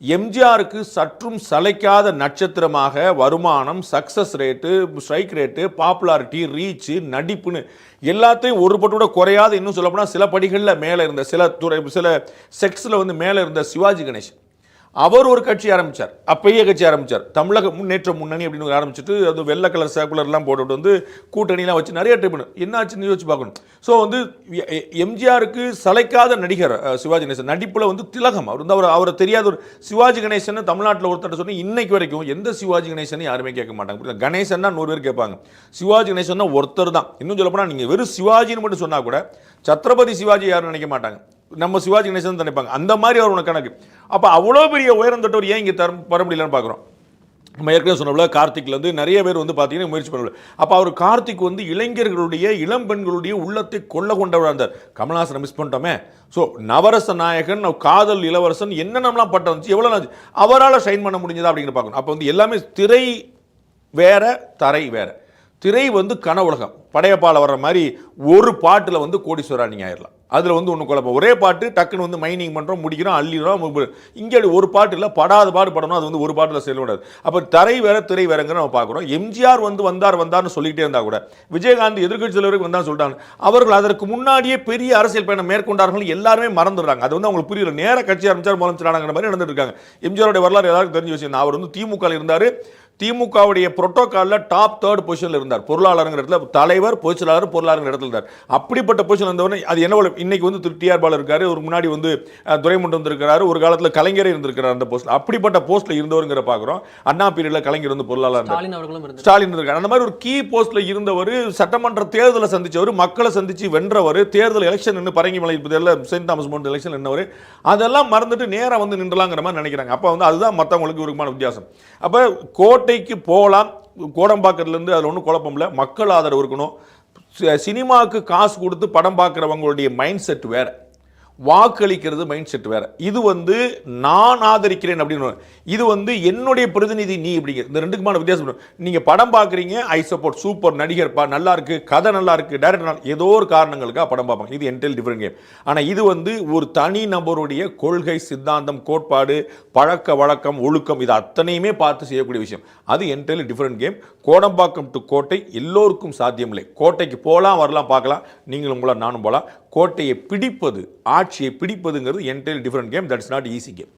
எம்ஜிஆருக்கு சற்றும் சளைக்காத நட்சத்திரமாக வருமானம், success rate, strike rate, popularity, reach, நடிப்புன்னு எல்லாத்தையும் ஒரு பட்டு கூட குறையாத, இன்னும் சொல்லப்போனால் சில படிகளில் மேலே இருந்த சில செக்ஸில் வந்து மேலே இருந்த சிவாஜி கணேசன் அவர் ஒரு கட்சி ஆரம்பித்தார். அப்பயே கட்சி ஆரம்பித்தார், தமிழக முன்னேற்ற முன்னணி அப்படின்னு ஆரம்பிச்சுட்டு அது வெள்ளை கலர் சர்க்குலர்லாம் போட்டுட்டு வந்து கூட்டணிலாம் வச்சு நிறைய ட்ரை பண்ணு. என்னாச்சுன்னு யோசிச்சு பார்க்கணும். ஸோ வந்து எம்ஜிஆருக்கு சளைக்காத நடிகர் சிவாஜி கணேசன், நடிப்பில் வந்து திலகம். அவர் வந்து அவரை தெரியாத ஒரு சிவாஜி கணேசன் தமிழ்நாட்டில் ஒருத்தர் சொன்னால் இன்னைக்கு வரைக்கும் எந்த சிவாஜி கணேசன் யாருமே கேட்க மாட்டாங்க. கணேசன்னா 100 பேர் கேட்பாங்க, சிவாஜி கணேசன் ஒருத்தர் தான். இன்னும் சொல்ல போனால் நீங்கள் வெறும் சிவாஜின்னு மட்டும் சொன்னால் கூட சத்ரபதி சிவாஜி யாரும் நினைக்க மாட்டாங்க, நம்ம சிவாஜி கணேசன் நினைப்பாங்க. அந்த மாதிரி அவர் உனக்கு கணக்கு. அப்போ அவ்வளோ பெரிய உயரம் தொட்டவர் ஏன் இங்கே வர முடியலன்னு பார்க்குறோம். நம்ம ஏற்கனவே சொன்னோம்ல, கார்த்திக்லேருந்து நிறைய பேர் வந்து பார்த்தீங்கன்னா முயற்சி பண்ணல. அப்போ அவர் கார்த்திக் வந்து இளைஞர்களுடைய, இளம் பெண்களுடைய உள்ளத்தை கொள்ள கொண்டவராக இருந்தார். கமல்ஹாசனை மிஸ் பண்ணிட்டோமே. ஸோ நவரச நாயகன், காதல் இளவரசன், என்னென்னலாம் பட்டம் வந்துச்சு, எவ்வளோ நாச்சு அவரால் ஷைன் பண்ண முடிஞ்சதா அப்படிங்கிற பார்க்கணும். அப்போ வந்து எல்லாமே திரை வேற, தரை வேற. திரை வந்து கன உலகம், படையப்பால் வர்ற மாதிரி ஒரு பாட்டில் வந்து கோடீஸ்வரா நீங்கள் ஆயிடலாம். அதில் வந்து ஒன்று குழப்பம், ஒரே பாட்டு டக்குன்னு வந்து மைனிங் பண்ணுறோம், முடிக்கிறோம், அள்ளிடுறோம். இங்கே ஒரு பாட்டு இல்லை, படாத பாடு படணும், அது வந்து ஒரு பாட்டில் செல்லக்கூடாது. அப்போ தரை வேற, திரை வேறங்கிற நம்ம பார்க்குறோம். எம்ஜிஆர் வந்து வந்தார்னு சொல்லிகிட்டே இருந்தால் கூட, விஜயகாந்த் எதிர்கட்சி தலைவருக்கு வந்தான்னு சொல்லிட்டாங்க. அவர்கள் அதற்கு முன்னாடியே பெரிய அரசியல் பயணம் மேற்கொண்டார்கள் எல்லாருமே மறந்துடுறாங்க. அது வந்து அவங்களுக்கு புரியல. நேர கட்சி ஆரம்பிச்சார், முதலமைச்சராங்கிற மாதிரி நடந்துட்டு இருக்காங்க. எம்ஜிஆருடைய வரலாறு எல்லாருக்கும் தெரிஞ்ச விஷயம். அவர் வந்து திமுக இருந்தார். திமுகவுடைய புரோட்டோகாலில் டாப் 3rd பொசிஷனில் இருந்தார். பொருளாளருங்கிற இடத்துல தலைவர், பொதுச்செயலாளர், பொருளாளர் இடத்துல இருந்தார். அப்படிப்பட்ட பொசிஷன் இருந்தவரை அது என்ன இன்னைக்கு வந்து டிஆர் பாலு இருக்காரு, ஒரு முன்னாடி வந்து துரைமுண்டம் இருந்திருக்கிறாரு, ஒரு காலத்தில் கலைஞரே இருந்திருக்கிறார் அந்த போஸ்ட். அப்படிப்பட்ட போஸ்ட்ல இருந்தவருங்கிற பார்க்குறோம். அண்ணா பீரியட்ல கலைஞர் வந்து பொருளாளர், ஸ்டாலின் இருக்காரு. அந்த மாதிரி ஒரு கீ போஸ்ட்ல இருந்தவர், சட்டமன்ற தேர்தலை சந்திச்சவர், மக்களை சந்திச்சு வென்றவர், தேர்தல் election Parangimalai Saint Thomas mount election நின்றவர். அதெல்லாம் மறந்துட்டு நேராக வந்து நின்றலாங்கிற மாதிரி நினைக்கிறாங்க. அப்போ வந்து அதுதான் மற்றவங்களுக்கு இருக்குமான வித்தியாசம். அப்போ கோட்டைக்கு போகலாம், கோடம்பாக்கத்துலேருந்து அதில் ஒன்றும் குழப்பம் இல்லை. மக்கள் ஆதரவு இருக்கணும். சினிமாவுக்கு காசு கொடுத்து படம் பார்க்குறவங்களுடைய மைண்ட் செட் வேறு, வாக்களிக்கிறது மைண்ட் செட் வேறு. இது வந்து நான் ஆதரிக்கிறேன் அப்படின்னு, இது வந்து என்னுடைய பிரதிநிதி நீ அப்படிங்கிற இந்த ரெண்டுக்குமான வித்தியாசம். நீங்கள் படம் பார்க்குறீங்க, ஐ சப்போர்ட், சூப்பர் நடிகர், நல்லா இருக்கு, கதை நல்லா இருக்கு, டைரக்டர் ஏதோ ஒரு காரணங்களுக்காக படம் பார்ப்பாங்க. இது என்டையர் டிஃபரெண்ட் கேம். ஆனால் இது வந்து ஒரு தனி நபருடைய கொள்கை, சித்தாந்தம், கோட்பாடு, பழக்க வழக்கம், ஒழுக்கம், இது அத்தனையுமே பார்த்து செய்யக்கூடிய விஷயம். அது entire different game. Kodambakkam to கோட்டை எல்லோருக்கும் சாத்தியமில்லை. கோட்டைக்கு போகலாம், வரலாம், பார்க்கலாம், நீங்களும் போகலாம், நானும் போகலாம். கோட்டையை பிடிப்பது, ஆட்சியை பிடிப்பதுங்கிறது entire different game. That's not easy game.